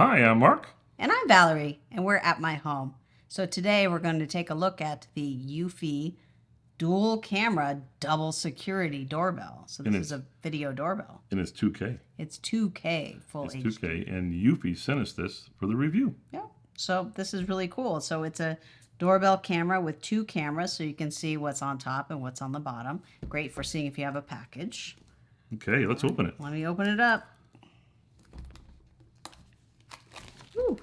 Hi, I'm Mark. And I'm Valerie, and we're at my home. So today we're going to take a look at the eufy dual camera double security doorbell. So this is a video doorbell. And it's 2K. It's 2K full It's HD. 2K, and Eufy sent us this for the review. Yeah. So this is really cool. So it's a doorbell camera with two cameras, so you can see what's on top and what's on the bottom. Great for seeing if you have a package. Okay, let's open it. Let me open it up. Ooh.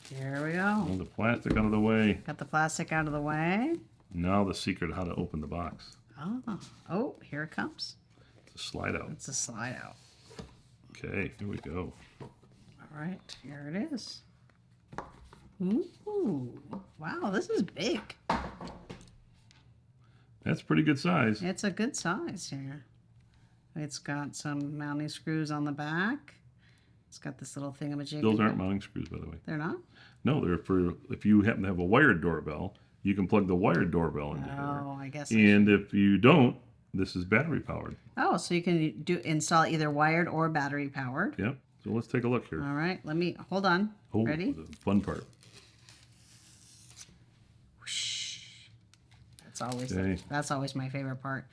There we go. Pull the plastic out of the way. Got the plastic out of the way. Now the secret how to open the box. Oh, here it comes. It's a slide out. It's a slide out. Okay, here we go. All right, here it is. Ooh, wow, this is big. That's pretty good size. It's a good size here. It's got some mounting screws on the back. It's got this little thingamajig. Those aren't mounting screws, by the way. They're not? No, they're for if you happen to have a wired doorbell, you can plug the wired doorbell into Oh, I guess. And if you don't, this is battery powered. Oh, so you can install either wired or battery powered. Yep. So let's take a look here. All right, hold on. Oh, Ready? The fun part. Whoosh. Okay. That's always my favorite part.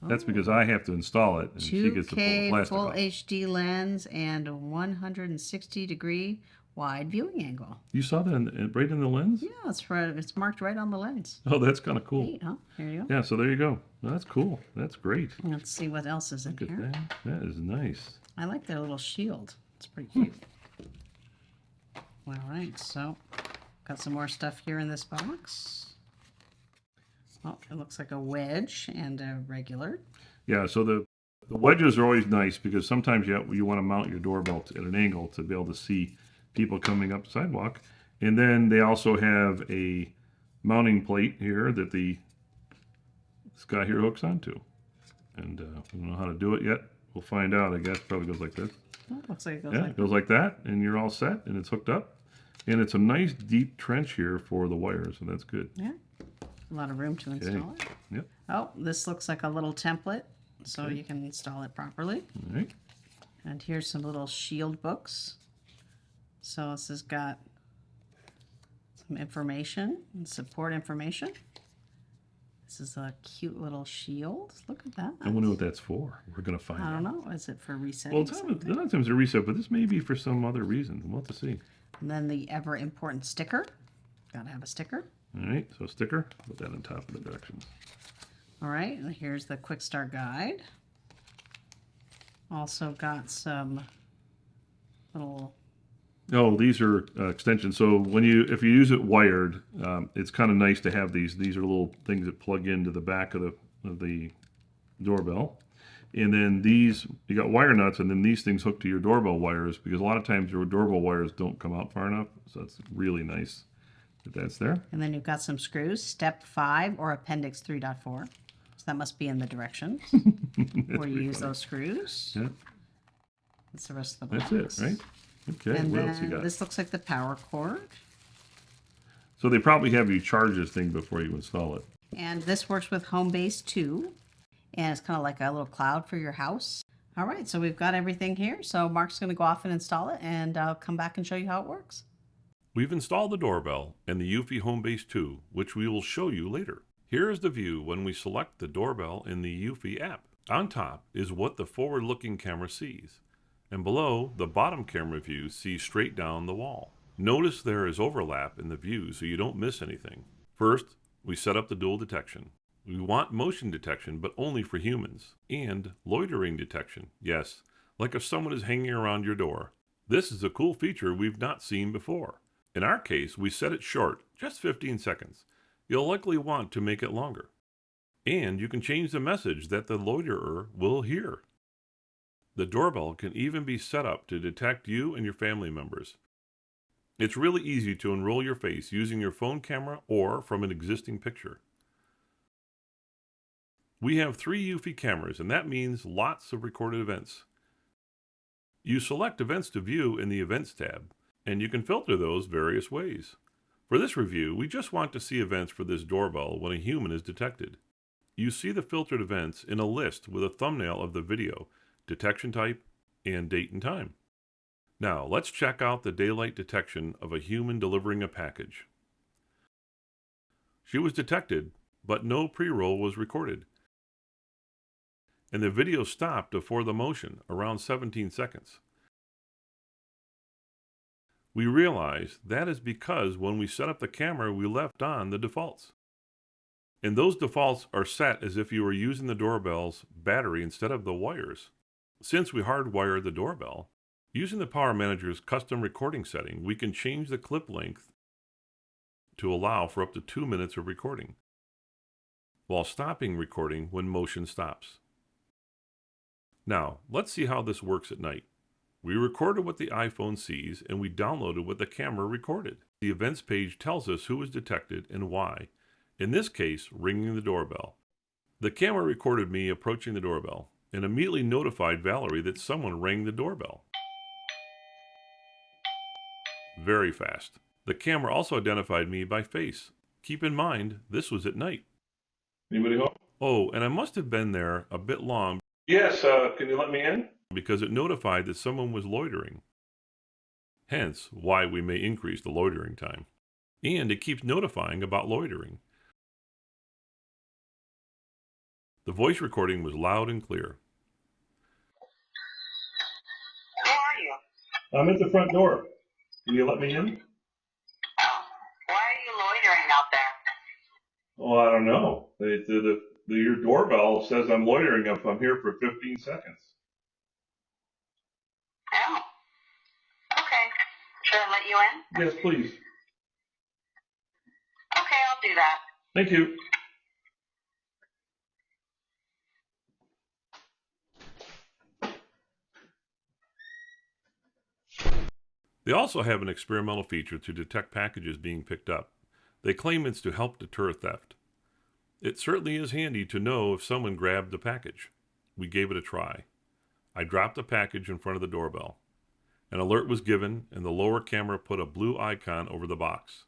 That's because I have to install it, and she gets to pull the 2K plastic full off. HD lens and 160-degree wide viewing angle. You saw that right in the lens? Yeah, it's marked right on the lens. Oh, that's kind of cool. Neat, huh? Here you go. Yeah, so there you go. Well, that's cool. That's great. Let's see what else is in Look at here. that. That is nice. I like their little shield. It's pretty cute. All right, so got some more stuff here in this box. Oh, it looks like a wedge and a regular. Yeah, so the wedges are always nice because sometimes you want to mount your doorbell at an angle to be able to see people coming up the sidewalk. And then they also have a mounting plate here that this guy here hooks onto. And we don't know how to do it yet. We'll find out, I guess. Probably goes like this. Oh, it looks like it goes Yeah, like it goes like that, and you're all set, and it's hooked up. And it's a nice deep trench here for the wires, so that's good. Yeah, a lot of room to install it. Yep. Oh, this looks like a little template, so you can install it properly. All right. And here's some little shield books. So this has got some information and support information. This is a cute little shield. Look at that. I wonder what that's for. We're going to find out. I don't know. Is it for resetting? Well, a lot of times a reset, but this may be for some other reason. We'll have to see. And then the ever important sticker. Gotta have a sticker. All right, so sticker. Put that on top of the directions. All right, and here's the quick start guide. Also got some little. Oh, these are extensions. So if you use it wired, it's kind of nice to have these. These are little things that plug into the back of the doorbell. And then you got wire nuts, and then these things hook to your doorbell wires because a lot of times your doorbell wires don't come out far enough. So it's really nice that that's there. And then you've got some screws, step 5 or appendix 3.4. So that must be in the directions where you use those screws. Yeah. That's the rest of the box. That's it, right? Okay, And what else you then got? this looks like the power cord. So they probably have you charge this thing before you install it. And this works with Home Base 2. And it's kind of like a little cloud for your house. All right, so we've got everything here. So Mark's going to go off and install it, and I'll come back and show you how it works. We've installed the doorbell and the eufy Home Base 2, which we will show you later. Here is the view when we select the doorbell in the eufy app. On top is what the forward-looking camera sees, and below, the bottom camera view sees straight down the wall. Notice there is overlap in the view so you don't miss anything. First, we set up the dual detection. We want motion detection, but only for humans. And loitering detection, yes, like if someone is hanging around your door. This is a cool feature we've not seen before. In our case, we set it short, just 15 seconds. You'll likely want to make it longer. And you can change the message that the loiterer will hear. The doorbell can even be set up to detect you and your family members. It's really easy to enroll your face using your phone camera or from an existing picture. We have 3 eufy cameras, and that means lots of recorded events. You select Events to View in the Events tab, and you can filter those various ways. For this review, we just want to see events for this doorbell when a human is detected. You see the filtered events in a list with a thumbnail of the video, detection type, and date and time. Now, let's check out the daylight detection of a human delivering a package. She was detected, but no pre-roll was recorded. And the video stopped before the motion, around 17 seconds. We realize that is because when we set up the camera, we left on the defaults. And those defaults are set as if you were using the doorbell's battery instead of the wires. Since we hardwired the doorbell, using the Power Manager's custom recording setting, we can change the clip length to allow for up to 2 minutes of recording, while stopping recording when motion stops. Now, let's see how this works at night. We recorded what the iPhone sees, and we downloaded what the camera recorded. The events page tells us who was detected and why, in this case, ringing the doorbell. The camera recorded me approaching the doorbell and immediately notified Valerie that someone rang the doorbell. Very fast. The camera also identified me by face. Keep in mind, this was at night. Anybody home? Oh, and I must have been there a bit long. Yes, can you let me in? Because it notified that someone was loitering. Hence, why we may increase the loitering time. And it keeps notifying about loitering. The voice recording was loud and clear. Who are you? I'm at the front door. Can you let me in? Oh, why are you loitering out there? Oh, I don't know. Your doorbell says I'm loitering if I'm here for 15 seconds. Oh, okay. Should I let you in? Yes, please. Okay, I'll do that. Thank you. They also have an experimental feature to detect packages being picked up. They claim it's to help deter theft. It certainly is handy to know if someone grabbed the package. We gave it a try. I dropped the package in front of the doorbell. An alert was given, and the lower camera put a blue icon over the box.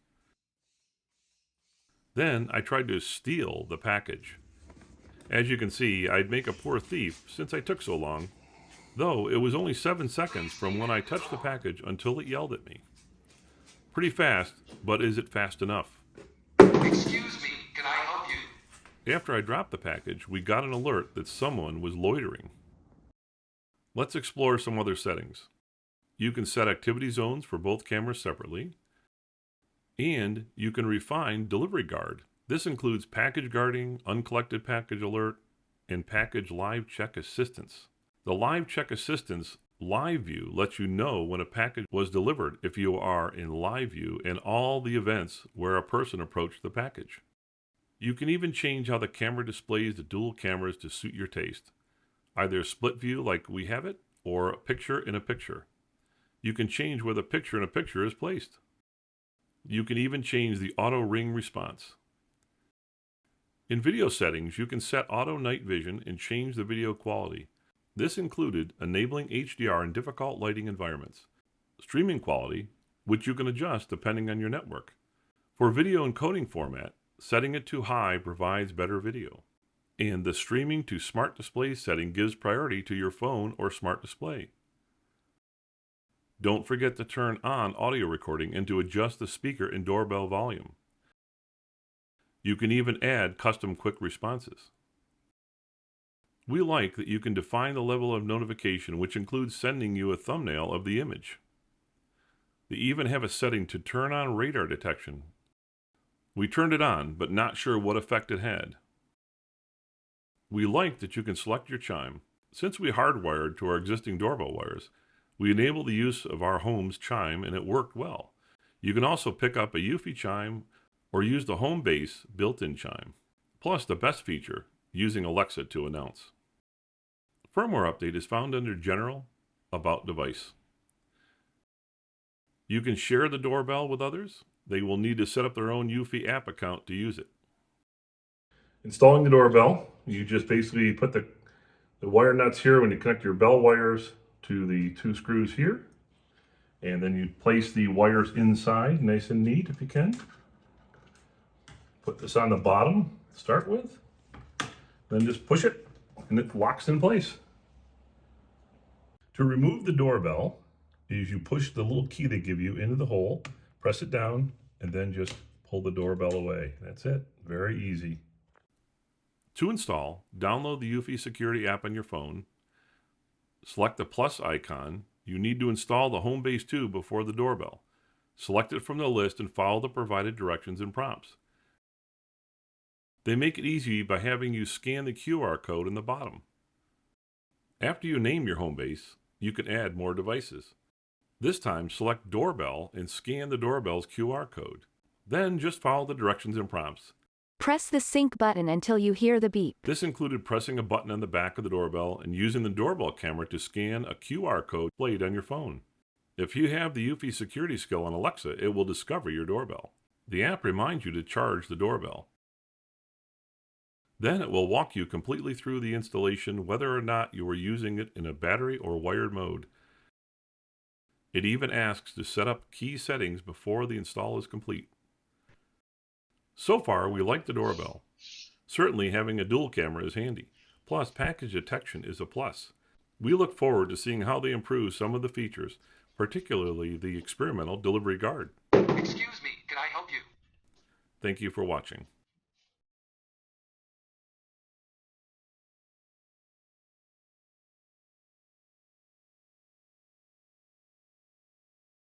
Then I tried to steal the package. As you can see, I'd make a poor thief since I took so long, though it was only 7 seconds from when I touched the package until it yelled at me. Pretty fast, but is it fast enough? Excuse me, can I help you? After I dropped the package, we got an alert that someone was loitering. Let's explore some other settings. You can set activity zones for both cameras separately, and you can refine delivery guard. This includes package guarding, uncollected package alert, and package live check assistance. The live check assistance live view lets you know when a package was delivered if you are in live view and all the events where a person approached the package. You can even change how the camera displays the dual cameras to suit your taste, either a split view like we have it, or a picture in a picture. You can change where the picture in a picture is placed. You can even change the auto ring response. In video settings, you can set auto night vision and change the video quality. This included enabling HDR in difficult lighting environments, streaming quality, which you can adjust depending on your network. For video encoding format, setting it to high provides better video. And the streaming to smart display setting gives priority to your phone or smart display. Don't forget to turn on audio recording and to adjust the speaker and doorbell volume. You can even add custom quick responses. We like that you can define the level of notification, which includes sending you a thumbnail of the image. They even have a setting to turn on radar detection. We turned it on, but not sure what effect it had. We like that you can select your chime. Since we hardwired to our existing doorbell wires, we enabled the use of our home's chime, and it worked well. You can also pick up a eufy chime or use the home base built-in chime. Plus, the best feature, using Alexa to announce. Firmware update is found under General, About Device. You can share the doorbell with others. They will need to set up their own eufy app account to use it. Installing the doorbell, you just basically put the wire nuts here when you connect your bell wires to the 2 screws here. And then you place the wires inside, nice and neat if you can. Put this on the bottom to start with. Then just push it and it locks in place. To remove the doorbell, is you push the little key they give you into the hole, press it down, and then just pull the doorbell away. That's it. Very easy. To install, download the eufy security app on your phone. Select the plus icon. You need to install the home base 2 before the doorbell. Select it from the list and follow the provided directions and prompts. They make it easy by having you scan the QR code in the bottom. After you name your home base, you can add more devices. This time, select Doorbell and scan the doorbell's QR code. Then just follow the directions and prompts. Press the sync button until you hear the beep. This included pressing a button on the back of the doorbell and using the doorbell camera to scan a QR code displayed on your phone. If you have the eufy security skill on Alexa, it will discover your doorbell. The app reminds you to charge the doorbell. Then it will walk you completely through the installation, whether or not you are using it in a battery or wired mode. It even asks to set up key settings before the install is complete. So far, we like the doorbell. Certainly having a dual camera is handy. Plus, package detection is a plus. We look forward to seeing how they improve some of the features, particularly the experimental delivery guard. Excuse me, can I help you? Thank you for watching.